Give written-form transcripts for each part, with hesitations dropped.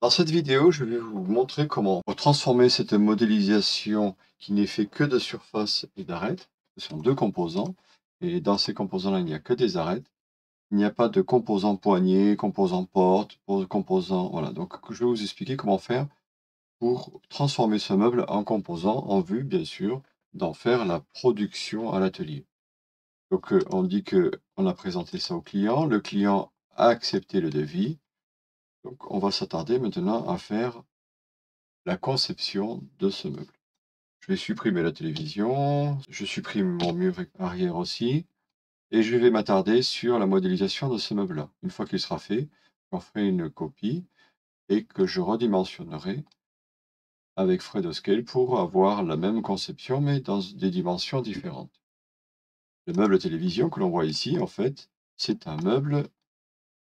Dans cette vidéo, je vais vous montrer comment transformer cette modélisation qui n'est fait que de surface et d'arêtes. Ce sont deux composants. Et dans ces composants-là, il n'y a que des arêtes. Il n'y a pas de composants poignée, composants porte, composants. Voilà. Donc, je vais vous expliquer comment faire pour transformer ce meuble en composant, en vue, bien sûr, d'en faire la production à l'atelier. Donc, on dit qu'on a présenté ça au client. Le client a accepté le devis. Donc, on va s'attarder maintenant à faire la conception de ce meuble. Je vais supprimer la télévision, je supprime mon mur arrière aussi, et je vais m'attarder sur la modélisation de ce meuble-là. Une fois qu'il sera fait, j'en ferai une copie et que je redimensionnerai avec Fredoscale pour avoir la même conception, mais dans des dimensions différentes. Le meuble télévision que l'on voit ici, en fait, c'est un meuble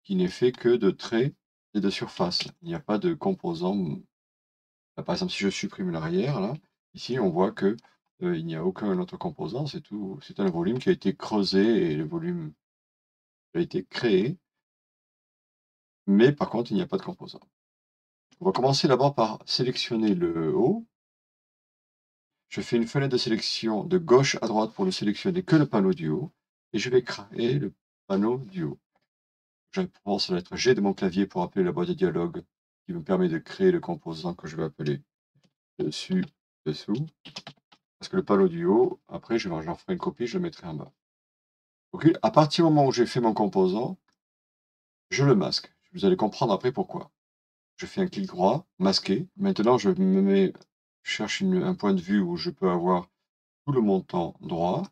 qui n'est fait que de traits et de surface. Il n'y a pas de composants. Là, par exemple, si je supprime l'arrière, là, ici, on voit que il n'y a aucun autre composant, c'est tout, c'est un volume qui a été creusé et le volume a été créé, mais par contre, il n'y a pas de composant. On va commencer d'abord par sélectionner le haut. Je fais une fenêtre de sélection de gauche à droite pour ne sélectionner que le panneau du haut, et je vais créer le panneau du haut. Je pense à la lettre G de mon clavier pour appeler la boîte de dialogue qui me permet de créer le composant que je vais appeler dessus, dessous. Parce que le panneau du haut, après, j'en ferai une copie, je le mettrai en bas. Ok, à partir du moment où j'ai fait mon composant, je le masque. Vous allez comprendre après pourquoi. Je fais un clic droit, masquer. Maintenant, je cherche un point de vue où je peux avoir tout le montant droit.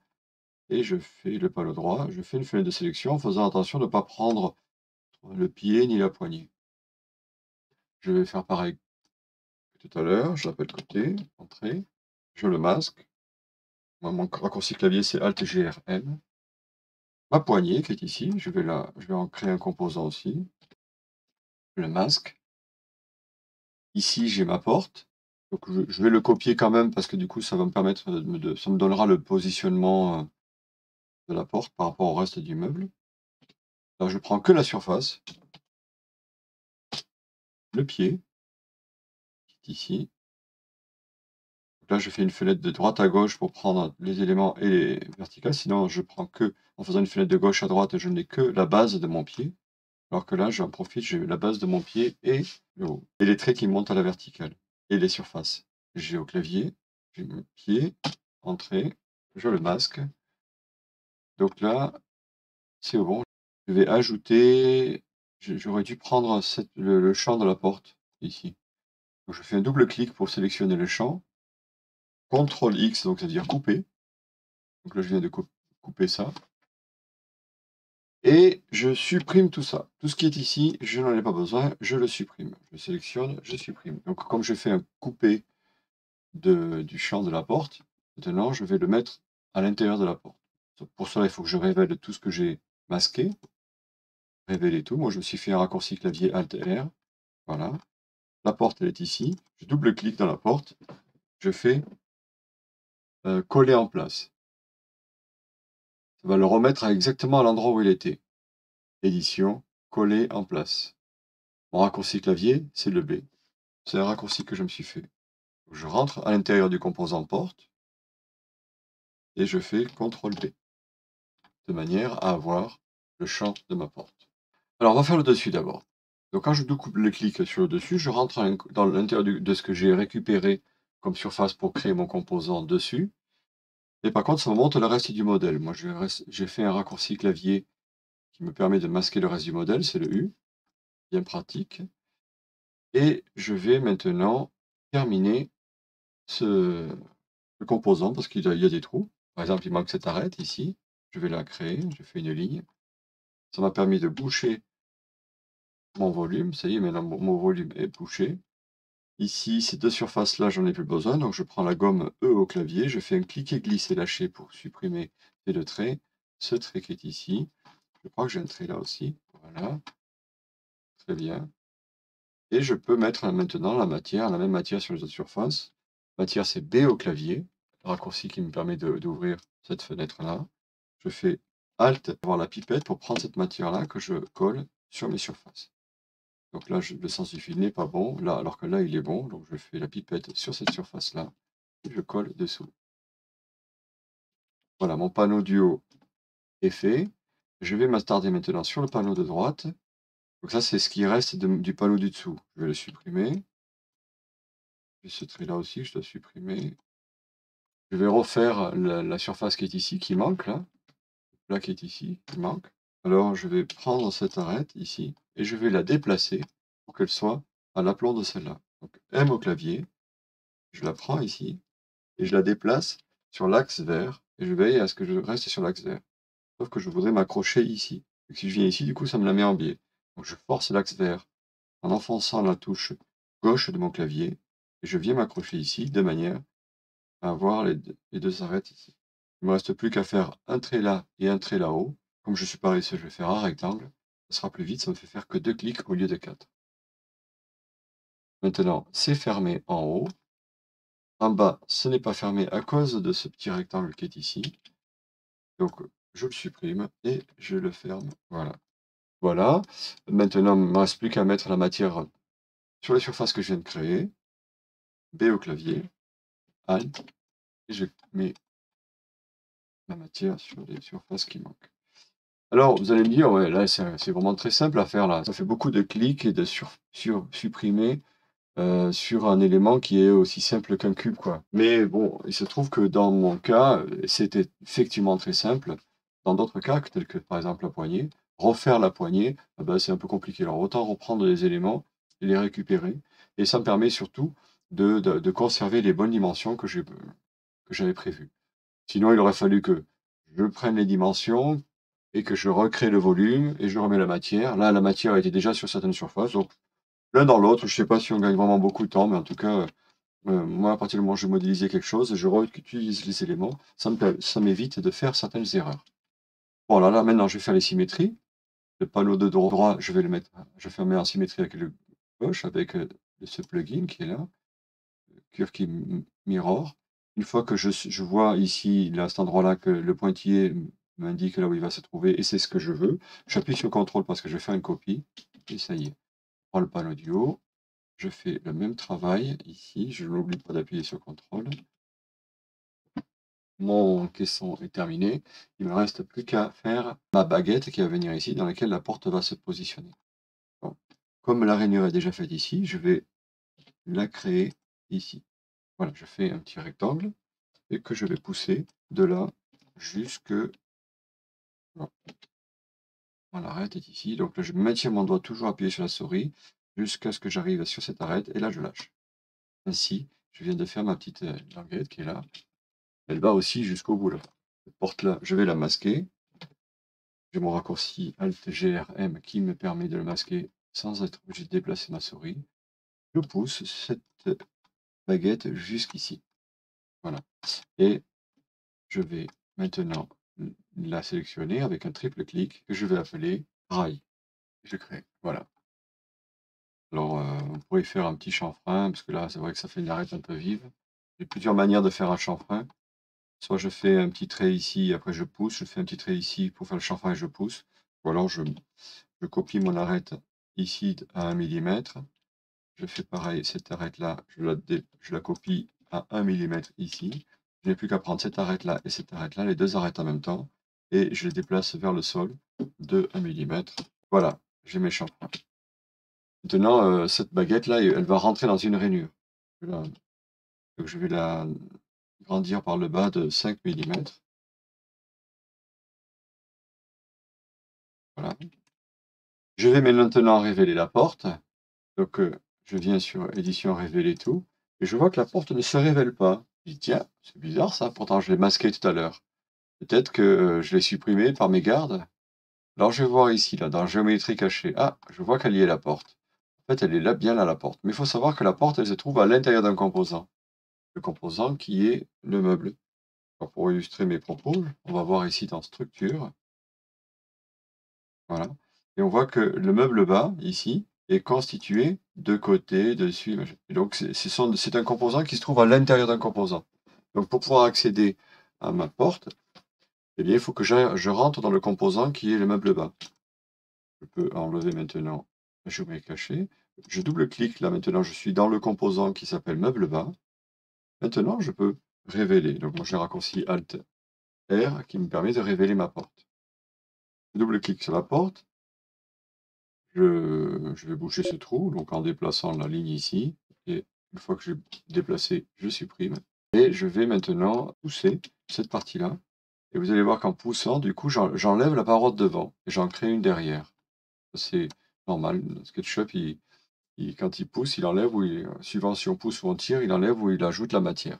Et je fais le panneau droit. Je fais une fenêtre de sélection en faisant attention de ne pas prendre le pied ni la poignée. Je vais faire pareil que tout à l'heure. Je l'appelle côté, entrée. Je le masque. Moi, mon raccourci clavier, c'est Alt-GRM. Ma poignée qui est ici, je vais en créer un composant aussi. Je le masque. Ici, j'ai ma porte. Donc je vais le copier quand même parce que du coup, ça va me permettre ça me donnera le positionnement de la porte par rapport au reste du meuble. Alors je prends que la surface, le pied, qui est ici. Donc là, je fais une fenêtre de droite à gauche pour prendre les éléments et les verticales. Sinon, je prends que, en faisant une fenêtre de gauche à droite, je n'ai que la base de mon pied. Alors que là, j'en profite, j'ai la base de mon pied et le haut. Et les traits qui montent à la verticale. Et les surfaces. J'ai au clavier, j'ai mon pied, entrée, je le masque. Donc là, c'est bon. Je vais ajouter, j'aurais dû prendre le champ de la porte, ici. Donc je fais un double clic pour sélectionner le champ. CTRL X, donc ça veut dire couper. Donc là, je viens de couper ça. Et je supprime tout ça. Tout ce qui est ici, je n'en ai pas besoin, je le supprime. Je sélectionne, je supprime. Donc comme je fais un coupé du champ de la porte, maintenant je vais le mettre à l'intérieur de la porte. Pour cela, il faut que je révèle tout ce que j'ai masqué. Révéler tout. Moi, je me suis fait un raccourci clavier Alt-R. Voilà. La porte, elle est ici. Je double-clique dans la porte. Je fais coller en place. Ça va le remettre exactement à l'endroit où il était. Édition, coller en place. Mon raccourci clavier, c'est le B. C'est un raccourci que je me suis fait. Je rentre à l'intérieur du composant porte et je fais CTRL B de manière à avoir le champ de ma porte. Alors, on va faire le dessus d'abord. Donc, quand je double-clique sur le dessus, je rentre dans l'intérieur de ce que j'ai récupéré comme surface pour créer mon composant dessus. Et par contre, ça me montre le reste du modèle. Moi, j'ai fait un raccourci clavier qui me permet de masquer le reste du modèle, c'est le U, bien pratique. Et je vais maintenant terminer le composant parce qu'il y a des trous. Par exemple, il manque cette arête ici. Je vais la créer, je fais une ligne. Ça m'a permis de boucher mon volume. Ça y est, maintenant mon volume est bouché. Ici, ces deux surfaces-là, j'en ai plus besoin. Donc, je prends la gomme E au clavier. Je fais un cliquer, glisser, lâcher pour supprimer ces deux traits. Ce trait qui est ici. Je crois que j'ai un trait là aussi. Voilà. Très bien. Et je peux mettre maintenant la même matière sur les autres surfaces. Matière, c'est B au clavier. Le raccourci qui me permet d'ouvrir cette fenêtre-là. Je fais Alt, avoir la pipette pour prendre cette matière-là que je colle sur mes surfaces. Donc là, le sens du fil n'est pas bon, là, alors que là, il est bon. Donc je fais la pipette sur cette surface-là et je colle dessous. Voilà, mon panneau du haut est fait. Je vais m'attarder maintenant sur le panneau de droite. Donc ça, c'est ce qui reste du panneau du dessous. Je vais le supprimer. Et ce trait-là aussi, je dois supprimer. Je vais refaire la surface qui est ici, qui manque là. Là qui est ici, qui manque. Alors je vais prendre cette arête ici et je vais la déplacer pour qu'elle soit à l'aplomb de celle-là. Donc M au clavier, je la prends ici et je la déplace sur l'axe vert et je veille à ce que je reste sur l'axe vert. Sauf que je voudrais m'accrocher ici. Et si je viens ici, du coup, ça me la met en biais. Donc je force l'axe vert en enfonçant la touche gauche de mon clavier et je viens m'accrocher ici de manière à avoir les deux arêtes ici. Il ne me reste plus qu'à faire un trait là et un trait là-haut. Comme je suis paresseux, je vais faire un rectangle. Ça sera plus vite, ça me fait faire que 2 clics au lieu de 4. Maintenant, c'est fermé en haut. En bas, ce n'est pas fermé à cause de ce petit rectangle qui est ici. Donc, je le supprime et je le ferme. Voilà. Voilà. Maintenant, il ne me reste plus qu'à mettre la matière sur la surface que je viens de créer. B au clavier. Alt. Et je mets la matière sur les surfaces qui manquent. Alors, vous allez me dire, ouais, là, c'est vraiment très simple à faire, là. Ça fait beaucoup de clics et de supprimer sur un élément qui est aussi simple qu'un cube, quoi. Mais bon, il se trouve que dans mon cas, c'était effectivement très simple. Dans d'autres cas, tels que par exemple la poignée, refaire la poignée, ah ben, c'est un peu compliqué. Alors, autant reprendre les éléments et les récupérer. Et ça me permet surtout de conserver les bonnes dimensions que j'avais prévues. Sinon, il aurait fallu que je prenne les dimensions et que je recrée le volume et je remets la matière. Là, la matière était déjà sur certaines surfaces, donc l'un dans l'autre, je ne sais pas si on gagne vraiment beaucoup de temps, mais en tout cas, moi, à partir du moment où je modélisais quelque chose, je réutilise les éléments, ça m'évite de faire certaines erreurs. Voilà, là, maintenant, je vais faire les symétries. Le panneau de droit, je vais le mettre, je vais faire en symétrie avec le gauche, avec ce plugin qui est là, Curve Mirror. Une fois que je vois ici, là, à cet endroit-là, que le pointillé m'indique là où il va se trouver, et c'est ce que je veux, j'appuie sur CTRL parce que je vais faire une copie, et ça y est. Je prends le panneau du haut, je fais le même travail ici, je n'oublie pas d'appuyer sur CTRL. Mon caisson est terminé, il ne me reste plus qu'à faire ma baguette qui va venir ici, dans laquelle la porte va se positionner. Bon. Comme la rainure est déjà faite ici, je vais la créer ici. Voilà, je fais un petit rectangle et que je vais pousser de là jusque... Voilà, l'arête est ici, donc là, je maintiens mon doigt toujours appuyé sur la souris jusqu'à ce que j'arrive sur cette arête et là je lâche. Ainsi, je viens de faire ma petite languette qui est là. Elle va aussi jusqu'au bout là. Cette porte là, je vais la masquer. J'ai mon raccourci Alt-GRM qui me permet de le masquer sans être obligé de déplacer ma souris. Je pousse cette baguette jusqu'ici. Voilà. Et je vais maintenant la sélectionner avec un triple clic que je vais appeler rail. Je crée. Voilà. Alors, on pourrait faire un petit chanfrein, parce que là, c'est vrai que ça fait une arête un peu vive. J'ai plusieurs manières de faire un chanfrein. Soit je fais un petit trait ici, après je pousse, je fais un petit trait ici pour faire le chanfrein et je pousse. Ou alors je copie mon arête ici à 1 mm. Je fais pareil, cette arête-là, je la copie à 1 mm ici. Je n'ai plus qu'à prendre cette arête-là et cette arête-là, les deux arêtes en même temps, et je les déplace vers le sol de 1 mm. Voilà, j'ai mes chanfreins. Maintenant, cette baguette-là, elle va rentrer dans une rainure. Donc je vais la grandir par le bas de 5 mm. Voilà. Je vais maintenant révéler la porte. Donc, je viens sur édition révéler tout. Et je vois que la porte ne se révèle pas. Je dis, tiens, c'est bizarre ça, pourtant je l'ai masqué tout à l'heure. Peut-être que je l'ai supprimé par mégarde. Alors je vais voir ici, là, dans géométrie cachée. Ah, je vois qu'elle y est la porte. En fait, elle est là, bien là, la porte. Mais il faut savoir que la porte, elle se trouve à l'intérieur d'un composant. Le composant qui est le meuble. Alors, pour illustrer mes propos, on va voir ici dans structure. Voilà. Et on voit que le meuble bas, ici, est constitué de côté, dessus. Et donc, c'est un composant qui se trouve à l'intérieur d'un composant. Donc, pour pouvoir accéder à ma porte, eh bien, il faut que je rentre dans le composant qui est le meuble bas. Je peux enlever maintenant je mets caché, je double-clique, là maintenant je suis dans le composant qui s'appelle meuble bas. Maintenant je peux révéler, donc moi j'ai raccourci Alt R qui me permet de révéler ma porte. Je double-clique sur la porte, je vais boucher ce trou, donc en déplaçant la ligne ici, et une fois que j'ai déplacé, je supprime. Et je vais maintenant pousser cette partie-là, et vous allez voir qu'en poussant, du coup, j'enlève la paroi de devant, et j'en crée une derrière. C'est normal, SketchUp, quand il pousse, il enlève, suivant si on pousse ou on tire, il enlève ou il ajoute la matière.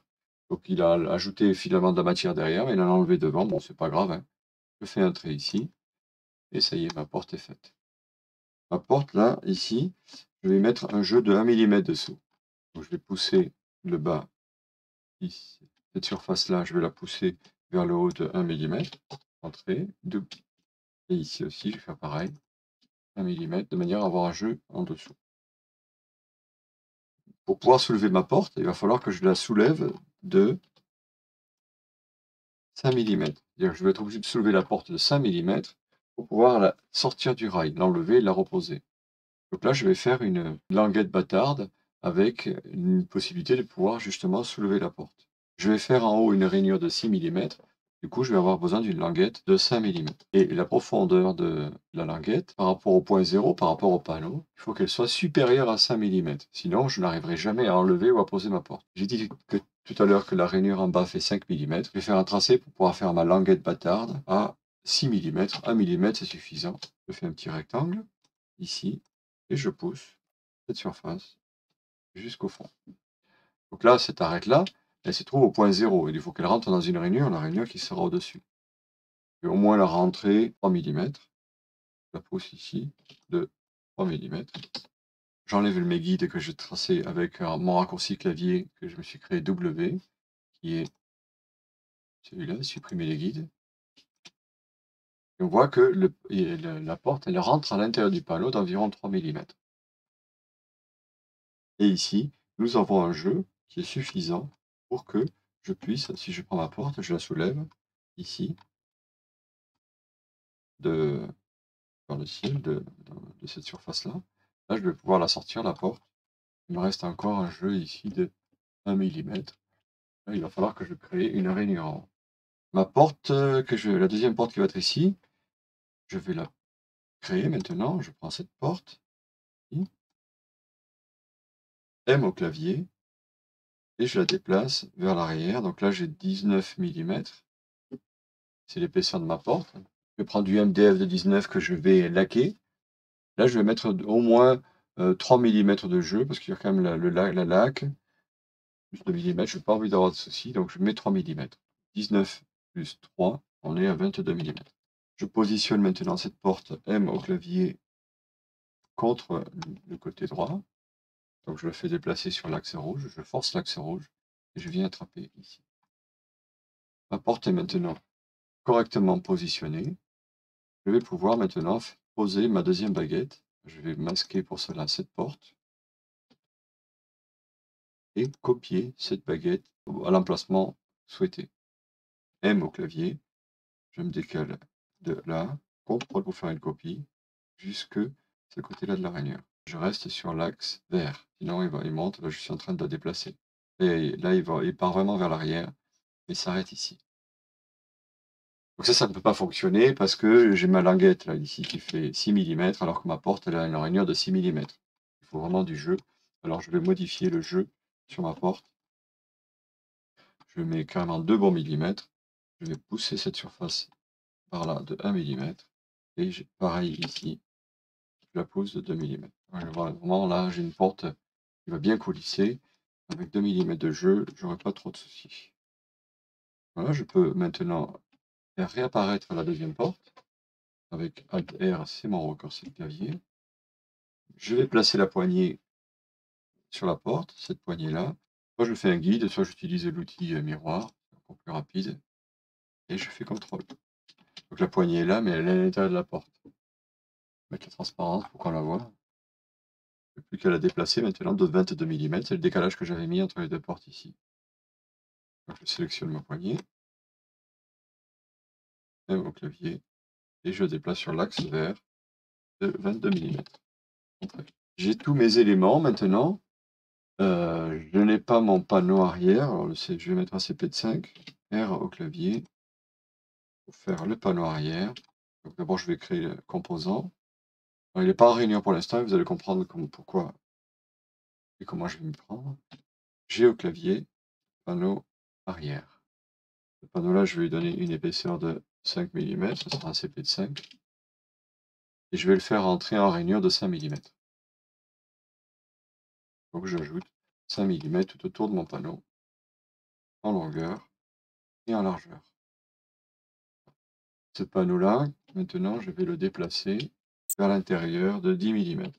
Donc il a ajouté finalement de la matière derrière, mais il en a enlevé devant, bon c'est pas grave, hein. Je fais un trait ici, et ça y est, ma porte est faite. Ma porte, là, ici, je vais mettre un jeu de 1 mm dessous. Donc je vais pousser le bas, ici. Cette surface-là, je vais la pousser vers le haut de 1 mm. Entrée, 2. Et ici aussi, je vais faire pareil, 1 mm, de manière à avoir un jeu en dessous. Pour pouvoir soulever ma porte, il va falloir que je la soulève de 5 mm. C'est-à-dire que je vais être obligé de soulever la porte de 5 mm pour pouvoir la sortir du rail, l'enlever et la reposer. Donc là, je vais faire une languette bâtarde avec une possibilité de pouvoir justement soulever la porte. Je vais faire en haut une rainure de 6 mm. Du coup, je vais avoir besoin d'une languette de 5 mm. Et la profondeur de la languette, par rapport au point 0, par rapport au panneau, il faut qu'elle soit supérieure à 5 mm. Sinon, je n'arriverai jamais à enlever ou à poser ma porte. J'ai dit que tout à l'heure que la rainure en bas fait 5 mm. Je vais faire un tracé pour pouvoir faire ma languette bâtarde à 6 mm. 1 mm, c'est suffisant. Je fais un petit rectangle ici et je pousse cette surface jusqu'au fond. Donc là, cette arête-là, elle se trouve au point 0. Il faut qu'elle rentre dans une rainure, la rainure qui sera au-dessus. Et au moins la rentrée 3 mm. Je la pousse ici de 3 mm. J'enlève mes guides que j'ai tracés avec mon raccourci clavier que je me suis créé W, qui est celui-là, supprimer les guides. Et on voit que la porte, elle rentre à l'intérieur du panneau d'environ 3 mm. Et ici, nous avons un jeu qui est suffisant pour que je puisse, si je prends ma porte, je la soulève ici, dans le ciel de cette surface-là. Là, je vais pouvoir la sortir, la porte. Il me reste encore un jeu ici de 1 mm. Là, il va falloir que je crée une rainure en haut. Ma porte, la deuxième porte qui va être ici, je vais la créer maintenant. Je prends cette porte, M au clavier, et je la déplace vers l'arrière. Donc là, j'ai 19 mm. C'est l'épaisseur de ma porte. Je vais prendre du MDF de 19 que je vais laquer. Là, je vais mettre au moins 3 mm de jeu parce qu'il y a quand même la laque. Plus de millimètres, je n'ai pas envie d'avoir de soucis, donc je mets 3 mm. 19 plus 3, on est à 22 mm. Je positionne maintenant cette porte M au clavier contre le côté droit. Donc je le fais déplacer sur l'axe rouge, je force l'axe rouge et je viens attraper ici. Ma porte est maintenant correctement positionnée. Je vais pouvoir maintenant poser ma deuxième baguette. Je vais masquer pour cela cette porte et copier cette baguette à l'emplacement souhaité. M au clavier, je me décale de là, CTRL pour faire une copie, jusque ce côté-là de la rainure. Je reste sur l'axe vert, sinon il monte, là je suis en train de le déplacer. Et là il part vraiment vers l'arrière et s'arrête ici. Donc ça ne peut pas fonctionner parce que j'ai ma languette là ici qui fait 6 mm alors que ma porte elle a une rainure de 6 mm. Il faut vraiment du jeu. Alors je vais modifier le jeu sur ma porte. Je mets carrément 2 bons millimètres. Je vais pousser cette surface par là de 1 mm. Et pareil ici, je la pousse de 2 mm. Voilà, vraiment là j'ai une porte qui va bien coulisser. Avec 2 mm de jeu, j'aurai pas trop de soucis. Voilà, je peux maintenant faire réapparaître la deuxième porte. Avec Alt R, c'est mon raccourci de clavier. Je vais placer la poignée sur la porte, cette poignée-là. Soit je fais un guide, soit j'utilise l'outil miroir, c'est encore plus rapide. Et je fais CTRL. Donc la poignée est là, mais elle est à l'intérieur de la porte. Mettre la transparence pour qu'on la voit. Je n'ai plus qu'à la déplacer maintenant de 22 mm. C'est le décalage que j'avais mis entre les deux portes ici. Donc je sélectionne ma poignée. M au clavier. Et je déplace sur l'axe vert de 22 mm. J'ai tous mes éléments maintenant. Je n'ai pas mon panneau arrière. Alors, je vais mettre un CP de 5, R au clavier, pour faire le panneau arrière. Donc d'abord, je vais créer le composant. Alors, il n'est pas en réunion pour l'instant, vous allez comprendre pourquoi et comment je vais m'y prendre. G au clavier, panneau arrière. Ce panneau-là, je vais lui donner une épaisseur de 5 mm, ça sera un CP de 5. Et je vais le faire entrer en rainure de 5 mm. Donc j'ajoute 5 mm tout autour de mon panneau, en longueur et en largeur. Ce panneau-là, maintenant, je vais le déplacer vers l'intérieur de 10 mm.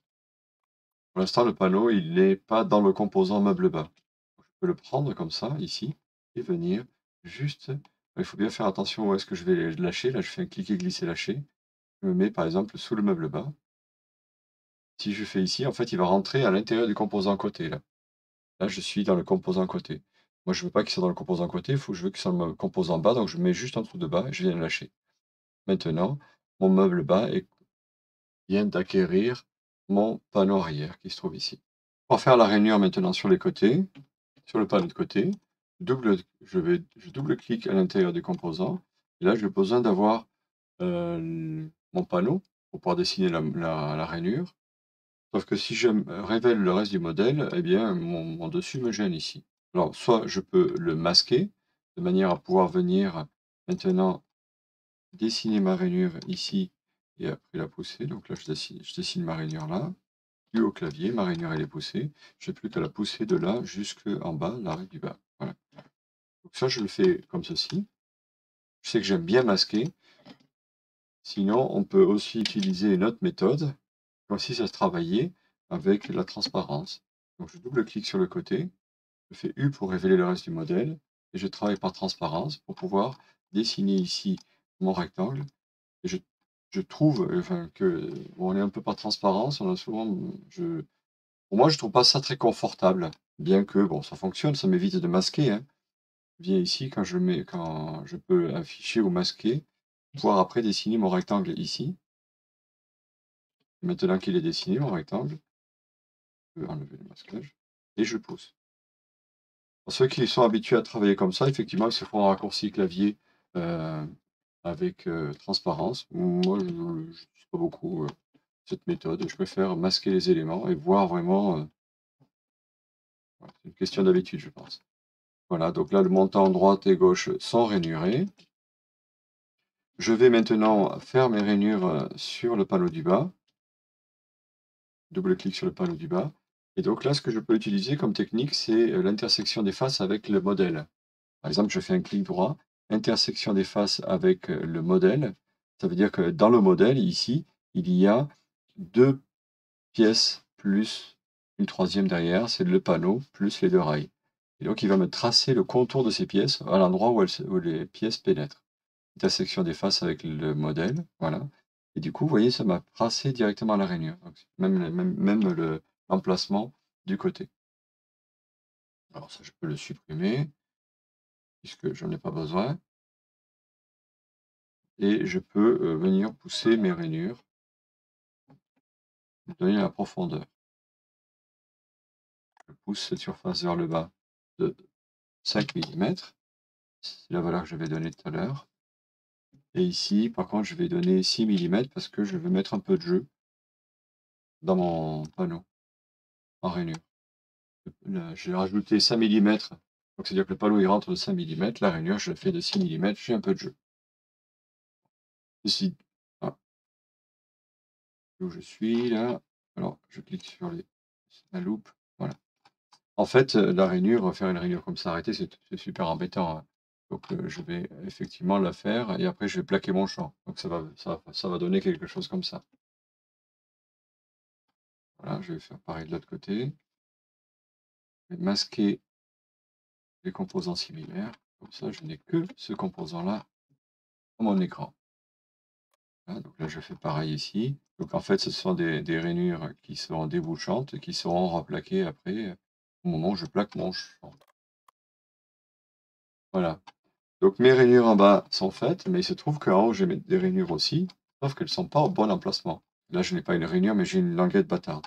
Pour l'instant, le panneau, il n'est pas dans le composant meuble bas. Je peux le prendre comme ça, ici, et venir juste... Il faut bien faire attention où est-ce que je vais le lâcher. Là, je fais un cliquer, glisser, lâcher. Je me mets, par exemple, sous le meuble bas. Si je fais ici, en fait, il va rentrer à l'intérieur du composant côté, là. Là, je suis dans le composant côté. Moi, je ne veux pas qu'il soit dans le composant côté, je veux qu'il soit dans le composant bas, donc je mets juste en dessous de bas et je viens le lâcher. Maintenant, mon meuble bas vient d'acquérir mon panneau arrière qui se trouve ici. Pour faire la rainure maintenant sur les côtés, sur le panneau de côté, je double-clique à l'intérieur du composant. Et là, j'ai besoin d'avoir mon panneau pour pouvoir dessiner la rainure. Sauf que si je révèle le reste du modèle, eh bien, mon dessus me gêne ici. Alors, soit je peux le masquer, de manière à pouvoir venir maintenant dessiner ma rainure ici et après la pousser. Donc là, je dessine ma rainure là. Puis au clavier, ma rainure elle est poussée. Je n'ai plus qu'à la pousser de là jusqu'en bas, l'arrêt du bas. Voilà. Donc ça, je le fais comme ceci. Je sais que j'aime bien masquer. Sinon, on peut aussi utiliser une autre méthode, consiste à se travailler avec la transparence. Donc je double-clique sur le côté, je fais U pour révéler le reste du modèle, et je travaille par transparence pour pouvoir dessiner ici mon rectangle. Et je trouve que on est un peu par transparence, on a souvent, pour moi, je trouve pas ça très confortable, bien que bon, ça fonctionne, ça m'évite de masquer, hein. Je viens ici, quand je peux afficher ou masquer, pouvoir après dessiner mon rectangle ici. Maintenant qu'il est dessiné, mon rectangle, je peux enlever le masquage et je pousse. Pour ceux qui sont habitués à travailler comme ça, effectivement, ils se font un raccourci clavier avec transparence. Moi, je n'utilise pas beaucoup cette méthode. Je préfère masquer les éléments et voir vraiment. Voilà, c'est une question d'habitude, je pense. Voilà, donc là, le montant droite et gauche sont rainurés. Je vais maintenant faire mes rainures sur le panneau du bas. Double-clic sur le panneau du bas. Et donc là, ce que je peux utiliser comme technique, c'est l'intersection des faces avec le modèle. Par exemple, je fais un clic droit, intersection des faces avec le modèle. Ça veut dire que dans le modèle, ici, il y a 2 pièces plus une troisième derrière, c'est le panneau plus les 2 rails. Et donc, il va me tracer le contour de ces pièces à l'endroit où les pièces pénètrent. Intersection des faces avec le modèle, voilà. Et du coup, vous voyez, ça m'a tracé directement la rainure. Donc, même l'emplacement du côté. Alors ça, je peux le supprimer, puisque je n'en ai pas besoin. Et je peux venir pousser mes rainures, donner la profondeur. Je pousse cette surface vers le bas de 5 mm. C'est la valeur que j'avais donnée tout à l'heure. Et ici, par contre, je vais donner 6 mm parce que je veux mettre un peu de jeu dans mon panneau en rainure. J'ai rajouté 5 mm, donc c'est-à-dire que le panneau il rentre de 5 mm, la rainure je la fais de 6 mm, j'ai un peu de jeu. Ici, ah, où je suis là, alors je clique sur la loupe, voilà. En fait, la rainure, faire une rainure comme ça arrêtée, c'est super embêtant, hein. Donc je vais effectivement la faire et après je vais plaquer mon champ. Donc ça va donner quelque chose comme ça. Voilà, je vais faire pareil de l'autre côté. Je vais masquer les composants similaires. Comme ça, je n'ai que ce composant-là sur mon écran. Voilà, donc là, je fais pareil ici. Donc en fait, ce sont des rainures qui seront débouchantes et qui seront replaquées après au moment où je plaque mon champ. Voilà. Donc mes rainures en bas sont faites, mais il se trouve qu'en haut, j'ai des rainures aussi, sauf qu'elles ne sont pas au bon emplacement. Là, je n'ai pas une rainure, mais j'ai une languette bâtarde.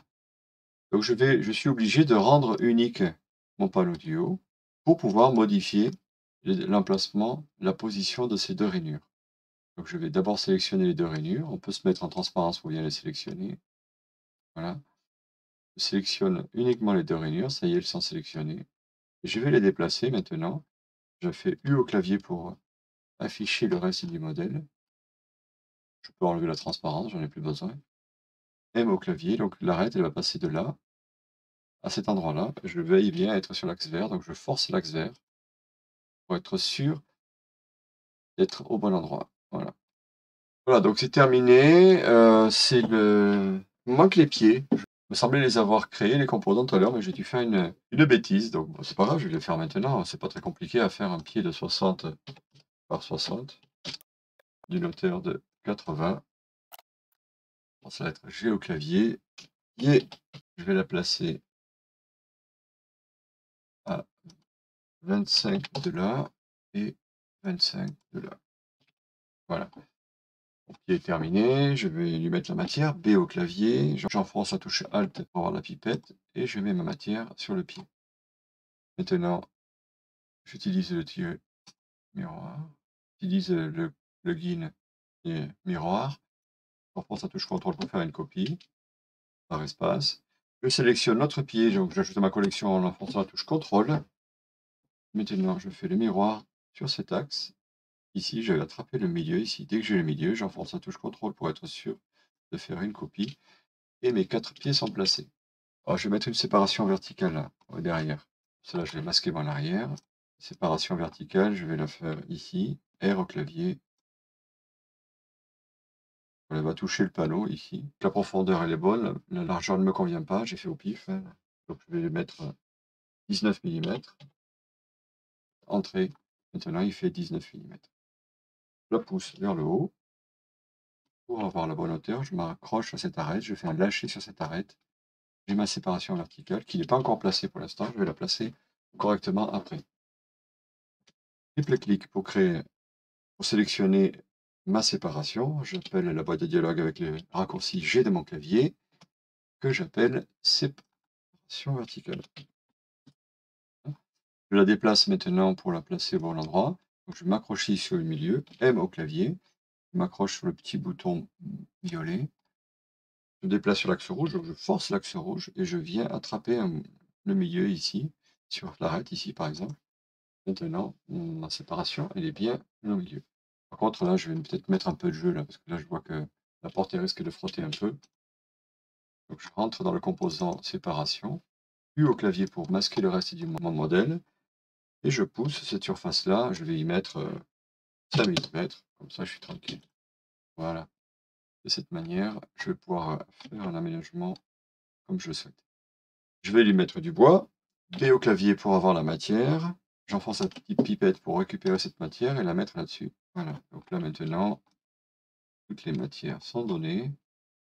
Donc je suis obligé de rendre unique mon panneau du haut pour pouvoir modifier l'emplacement, la position de ces 2 rainures. Donc je vais d'abord sélectionner les 2 rainures. On peut se mettre en transparence pour bien les sélectionner. Voilà. Je sélectionne uniquement les 2 rainures. Ça y est, elles sont sélectionnées. Je vais les déplacer maintenant. Je fais U au clavier pour afficher le reste du modèle. Je peux enlever la transparence, j'en ai plus besoin. M au clavier, donc l'arête, elle va passer de là à cet endroit-là. Je veille bien être sur l'axe vert, donc je force l'axe vert pour être sûr d'être au bon endroit. Voilà. Voilà, donc c'est terminé. C'est le il me manque les pieds. Il me semblait les avoir créés, les composants tout à l'heure, mais j'ai dû faire une bêtise. Donc bon, c'est pas grave, je vais les faire maintenant. C'est pas très compliqué à faire un pied de 60 par 60 d'une hauteur de 80. Bon, ça va être G au clavier. Et je vais la placer à 25 de là et 25 de là. Voilà. Mon pied est terminé. Je vais lui mettre la matière. B au clavier. J'enfonce la touche Alt pour avoir la pipette. Et je mets ma matière sur le pied. Maintenant, j'utilise le tuyau miroir. J'utilise le plugin et miroir. J'enfonce la touche CTRL pour faire une copie par espace. Je sélectionne l'autre pied. Donc j'ajoute à ma collection en enfonçant la touche CTRL. Maintenant, je fais le miroir sur cet axe. Ici, je vais attraper le milieu. Ici, dès que j'ai le milieu, j'enfonce la touche CTRL pour être sûr de faire une copie. Et mes 4 pieds sont placés. Alors, je vais mettre une séparation verticale là, derrière. Cela, je vais masquer en arrière. Séparation verticale, je vais la faire ici. R au clavier. Elle va toucher le panneau ici. La profondeur, elle est bonne. La largeur ne me convient pas. J'ai fait au pif, hein. Donc, je vais mettre 19 mm. Entrée. Maintenant, il fait 19 mm. Je la pousse vers le haut. Pour avoir la bonne hauteur, je m'accroche à cette arête. Je fais un lâcher sur cette arête. J'ai ma séparation verticale qui n'est pas encore placée pour l'instant. Je vais la placer correctement après. Triple clic pour sélectionner ma séparation. J'appelle la boîte de dialogue avec le raccourci G de mon clavier que j'appelle séparation verticale. Je la déplace maintenant pour la placer au bon endroit. Donc, je m'accroche ici sur le milieu, M au clavier. Je m'accroche sur le petit bouton violet. Je déplace sur l'axe rouge, donc je force l'axe rouge et je viens attraper le milieu ici, sur l'arête ici par exemple. Maintenant, ma séparation, elle est bien au milieu. Par contre, là, je vais peut-être mettre un peu de jeu, là, parce que là, je vois que la portée risque de frotter un peu. Donc, je rentre dans le composant séparation, U au clavier pour masquer le reste du modèle, et je pousse cette surface-là, je vais y mettre 5 mm, comme ça, je suis tranquille. Voilà. De cette manière, je vais pouvoir faire un aménagement comme je le souhaite. Je vais lui mettre du bois, B au clavier pour avoir la matière, j'enfonce la petite pipette pour récupérer cette matière et la mettre là-dessus. Voilà, donc là maintenant, toutes les matières sont données.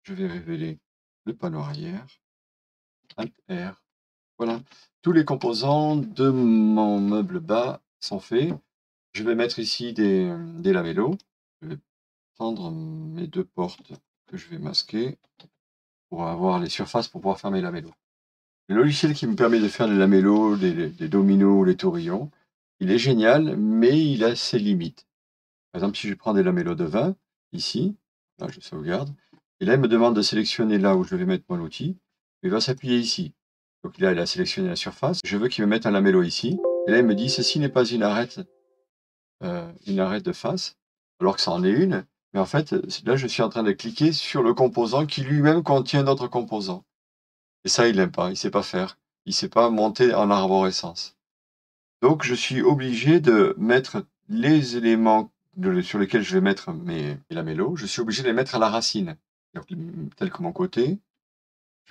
Je vais révéler le panneau arrière, Alt R. Voilà, tous les composants de mon meuble bas sont faits. Je vais mettre ici des lamellos. Je vais prendre mes 2 portes que je vais masquer pour avoir les surfaces pour pouvoir faire mes lamellos. Le logiciel qui me permet de faire les lamellos, les dominos, les taurillons, il est génial, mais il a ses limites. Par exemple, si je prends des lamellos de vin, ici, là je sauvegarde, et là il me demande de sélectionner là où je vais mettre mon outil, il va s'appuyer ici. Donc là il a sélectionné la surface, je veux qu'il me mette un lamello ici, et là il me dit ceci n'est pas une arête de face, alors que ça en est une, mais en fait là je suis en train de cliquer sur le composant qui lui-même contient d'autres composants. Et ça, il n'aime pas, il ne sait pas faire. Il ne sait pas monter en arborescence. Donc, je suis obligé de mettre les éléments sur lesquels je vais mettre mes lamellos, je suis obligé de les mettre à la racine. Donc, tel que mon côté,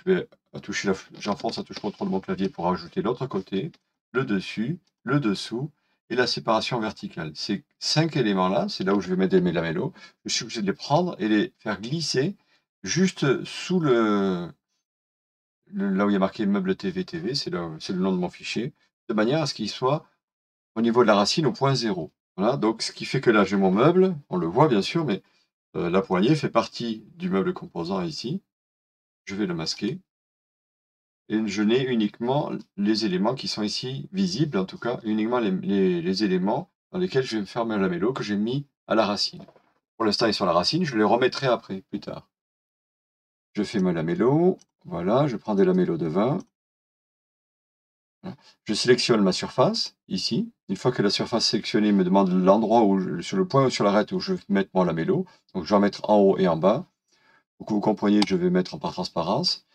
j'enfonce la touche CTRL de mon clavier pour ajouter l'autre côté, le dessus, le dessous et la séparation verticale. Ces 5 éléments-là, c'est là où je vais mettre mes lamellos. Je suis obligé de les prendre et les faire glisser juste sous là où il y a marqué meuble TV, c'est le nom de mon fichier, de manière à ce qu'il soit au niveau de la racine au point 0. Voilà, donc ce qui fait que là j'ai mon meuble, on le voit bien sûr, mais La poignée fait partie du meuble composant ici. Je vais le masquer. Et je n'ai uniquement les éléments qui sont ici visibles, en tout cas, uniquement les éléments dans lesquels je vais faire mes lamellos que j'ai mis à la racine. Pour l'instant, ils sont à la racine, je les remettrai après, plus tard. Je fais mes lamellos, voilà, je prends des lamellos de 20. Je sélectionne ma surface, ici. Une fois que la surface sélectionnée il me demande l'endroit où, sur le point ou sur l'arête où je vais mettre mon lamello. Donc je vais en mettre en haut et en bas. Pour que vous compreniez, je vais mettre par transparence.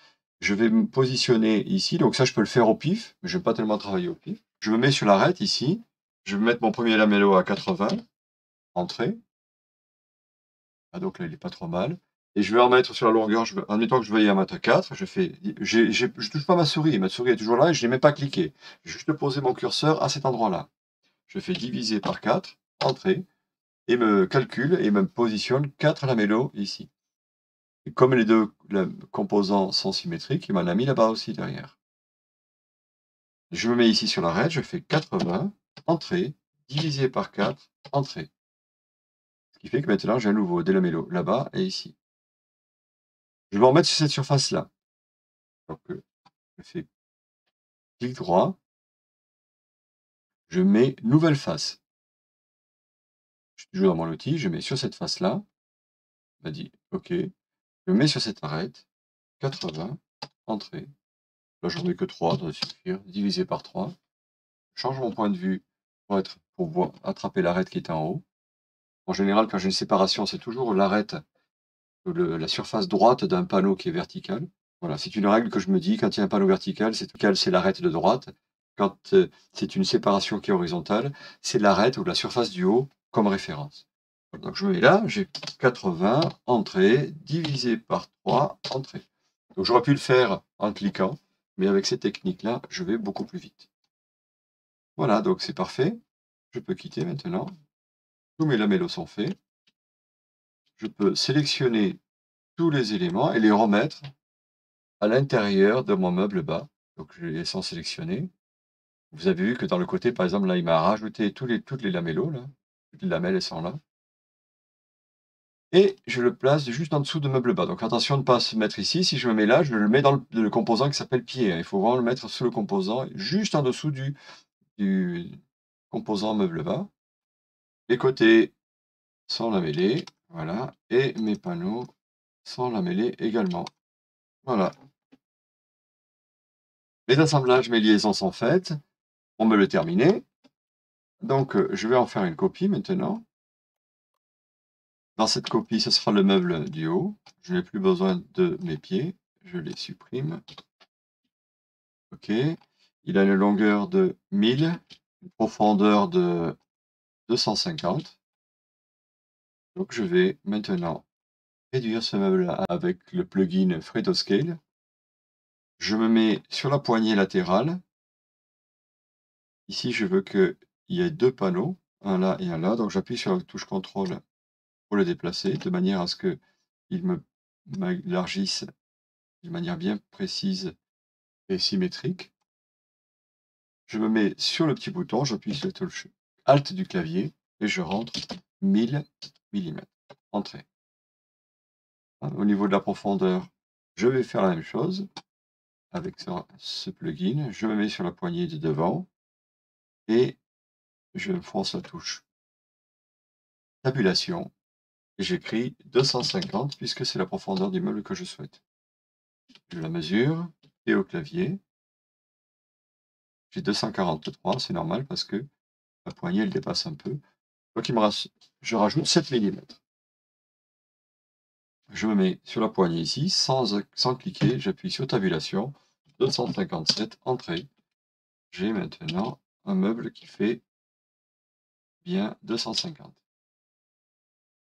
Je vais me positionner ici, donc ça je peux le faire au pif, mais je n'aime pas tellement travailler au pif. Je me mets sur l'arête ici, je vais mettre mon premier lamello à 80, entrée. Ah, donc là il n'est pas trop mal. Et je vais en mettre sur la longueur, admettons que je veuille en mettre 4, je touche pas ma souris est toujours là et je n'ai même pas cliqué. Je vais juste poser mon curseur à cet endroit-là. Je fais diviser par 4, entrée, et me calcule et me positionne 4 lamellos ici. Et comme les deux composants sont symétriques, il m'en a mis là-bas aussi derrière. Je me mets ici sur l'arête, je fais 80, entrée, divisé par 4, entrée. Ce qui fait que maintenant j'ai un nouveau des lamellos là-bas et ici. Je vais en mettre sur cette surface-là. Donc je fais clic droit, je mets nouvelle face. Je suis toujours dans mon outil, je mets sur cette face-là, on m'a dit OK, je mets sur cette arête, 80, entrée. Là j'en mets que 3, ça doit suffire, divisé par 3. Je change mon point de vue pour attraper l'arête qui est en haut. En général, quand j'ai une séparation, c'est toujours l'arête, la surface droite d'un panneau qui est vertical. Voilà, c'est une règle que je me dis, quand il y a un panneau vertical, c'est l'arête de droite. Quand c'est une séparation qui est horizontale, c'est l'arête ou la surface du haut comme référence. Donc je mets là, j'ai 80, entrée, divisé par 3, entrée. Donc j'aurais pu le faire en cliquant, mais avec cette technique-là, je vais beaucoup plus vite. Voilà, donc c'est parfait. Je peux quitter maintenant. Tous mes lamellos sont faits. Je peux sélectionner tous les éléments et les remettre à l'intérieur de mon meuble bas. Donc je les laisse sélectionner. Vous avez vu que dans le côté, par exemple, là, il m'a rajouté toutes les lamellos, là. Toutes les lamelles, elles sont là. Et je le place juste en dessous de meuble bas. Donc attention de ne pas se mettre ici. Si je me mets là, je le mets dans le composant qui s'appelle pied, hein. Il faut vraiment le mettre sous le composant, juste en dessous du composant meuble bas. Les côtés sont lamellés, voilà. Et mes panneaux sont lamellés également. Voilà. Les assemblages, mes liaisons sont faites. On me le terminé. Donc, je vais en faire une copie maintenant. Dans cette copie, ce sera le meuble du haut. Je n'ai plus besoin de mes pieds. Je les supprime. OK. Il a une longueur de 1000, une profondeur de 250. Donc, je vais maintenant réduire ce meuble-là avec le plugin Scale. Je me mets sur la poignée latérale. Ici, je veux qu'il y ait 2 panneaux, un là et un là. Donc, j'appuie sur la touche CTRL pour le déplacer, de manière à ce qu'il m'élargisse de manière bien précise et symétrique. Je me mets sur le petit bouton, j'appuie sur la touche Alt du clavier et je rentre 1000 mm. Entrée. Au niveau de la profondeur, je vais faire la même chose avec ce plugin. Je me mets sur la poignée de devant et je force la touche tabulation et j'écris 250 puisque c'est la profondeur du meuble que je souhaite. Je la mesure et au clavier, j'ai 243, c'est normal parce que la poignée elle dépasse un peu. Donc je rajoute 7 mm. Je me mets sur la poignée ici, sans cliquer, j'appuie sur tabulation, 257, entrée. J'ai maintenant un meuble qui fait bien 250.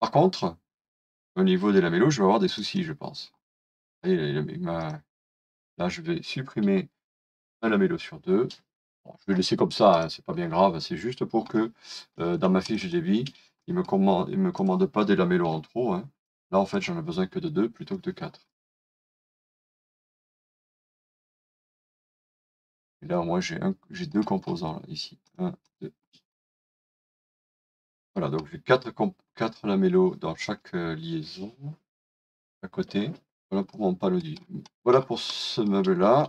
Par contre, au niveau des lamellos, je vais avoir des soucis, je pense. Et là, je vais supprimer un lamello sur deux. Bon, je vais laisser comme ça, hein, c'est pas bien grave, c'est juste pour que dans ma fiche de débit, il me commande pas des lamellos en trop, hein. Là, en fait, j'en ai besoin que de 2 plutôt que de 4. Et là, moi, j'ai 2 composants là, ici. 1, 2. Voilà, donc j'ai 4 lamellos dans chaque liaison à côté. Voilà pour mon paladin. Voilà pour ce meuble-là.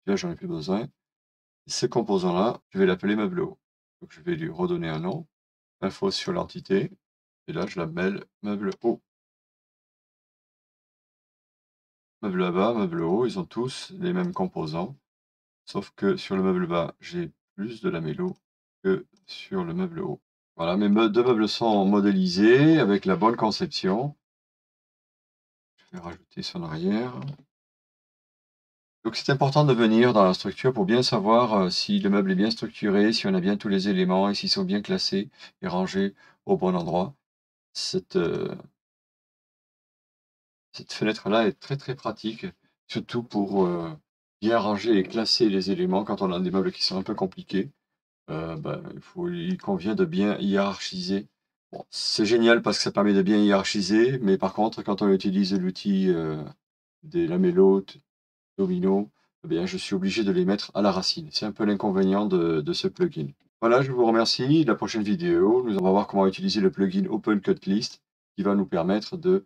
Là, j'en ai plus besoin. Ce composant-là, je vais l'appeler meuble haut. Donc je vais lui redonner un nom, info sur l'entité, et là je l'appelle meuble haut. Meuble bas, meuble haut, ils ont tous les mêmes composants, sauf que sur le meuble bas, j'ai plus de lamellos que sur le meuble haut. Voilà, mes deux meubles sont modélisés avec la bonne conception. Je vais rajouter son arrière. Donc c'est important de venir dans la structure pour bien savoir si le meuble est bien structuré, si on a bien tous les éléments et s'ils sont bien classés et rangés au bon endroit. Cette fenêtre-là est très, très pratique, surtout pour, bien ranger et classer les éléments quand on a des meubles qui sont un peu compliqués. Il convient de bien hiérarchiser. Bon, c'est génial parce que ça permet de bien hiérarchiser, mais par contre, quand on utilise l'outil, des lamellos, domino, eh bien, je suis obligé de les mettre à la racine. C'est un peu l'inconvénient de ce plugin. Voilà, je vous remercie. La prochaine vidéo, on va voir comment utiliser le plugin OpenCutList qui va nous permettre de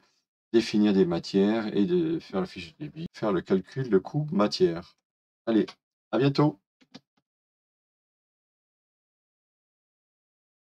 définir des matières et de faire la fiche de débit, faire le calcul de coût matière. Allez, à bientôt!